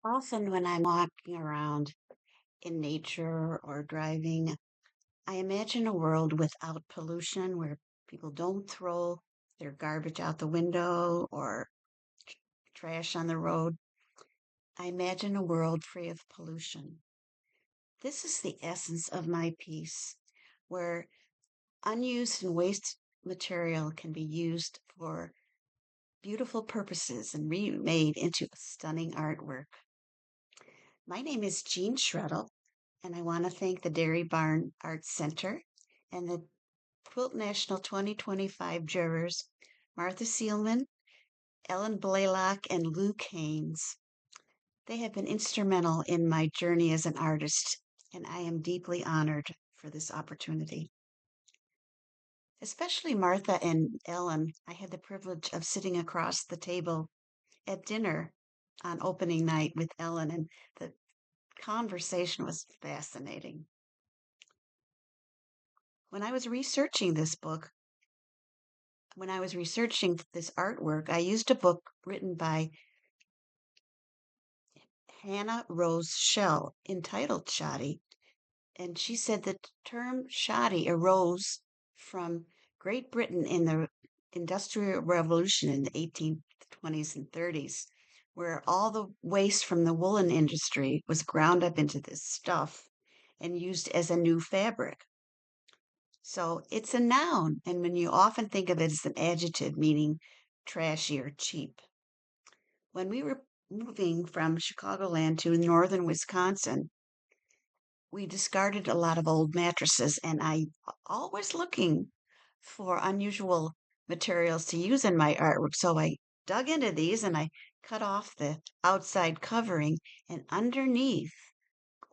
Often, when I'm walking around in nature or driving, I imagine a world without pollution where people don't throw their garbage out the window or trash on the road. I imagine a world free of pollution. This is the essence of my piece, where unused and waste material can be used for beautiful purposes and remade into a stunning artwork. My name is Jean Sredl, and I want to thank the Dairy Barn Arts Center and the Quilt National 2025 jurors, Martha Seelman, Ellen Blaylock, and Luke Haynes. They have been instrumental in my journey as an artist, and I am deeply honored for this opportunity. Especially Martha and Ellen, I had the privilege of sitting across the table at dinner on opening night with Ellen, and the conversation was fascinating. When I was researching this book, when I was researching this artwork, I used a book written by Hannah Rose Shell entitled Shoddy. And she said the term shoddy arose from Great Britain in the Industrial Revolution in the 1820s and 30s, where all the waste from the woolen industry was ground up into this stuff and used as a new fabric. So it's a noun, and when you often think of it as an adjective meaning trashy or cheap. When we were moving from Chicagoland to northern Wisconsin, we discarded a lot of old mattresses, and I always looking for unusual materials to use in my artwork. So I dug into these and I cut off the outside covering, and underneath,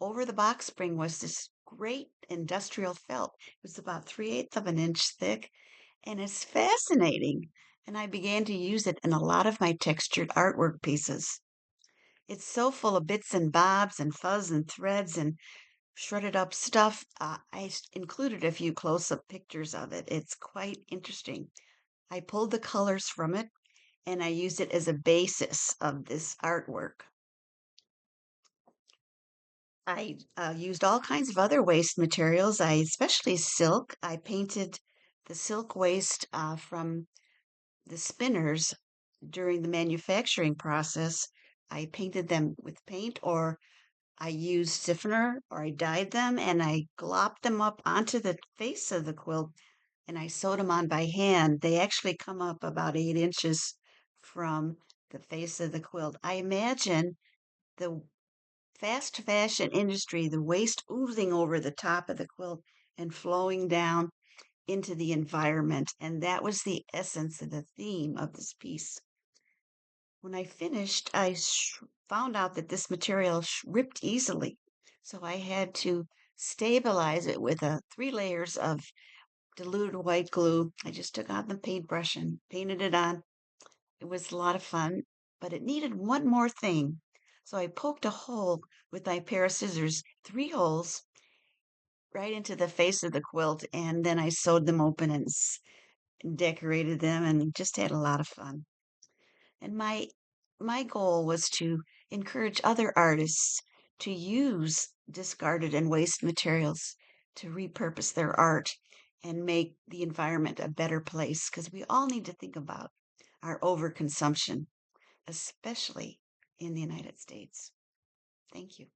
over the box spring, was this great industrial felt. It was about 3/8 of an inch thick, and it's fascinating. And I began to use it in a lot of my textured artwork pieces. It's so full of bits and bobs and fuzz and threads and shredded up stuff. Included a few close up pictures of it. It's quite interesting. I pulled the colors from it and I used it as a basis of this artwork. I used all kinds of other waste materials. Especially silk. I painted the silk waste from the spinners during the manufacturing process. I painted them with paint, or I used stiffener, or I dyed them, and I glopped them up onto the face of the quilt and I sewed them on by hand. They actually come up about 8 inches from the face of the quilt. I imagine the fast fashion industry, the waste oozing over the top of the quilt and flowing down into the environment. And that was the essence of the theme of this piece. When I finished, found out that this material ripped easily. So I had to stabilize it with 3 layers of diluted white glue. I just took out the paintbrush and painted it on. It was a lot of fun, but it needed one more thing. So I poked a hole with my pair of scissors, 3 holes, right into the face of the quilt, and then I sewed them open and decorated them and just had a lot of fun. And my goal was to encourage other artists to use discarded and waste materials to repurpose their art and make the environment a better place, because we all need to think about our overconsumption, especially in the United States. Thank you.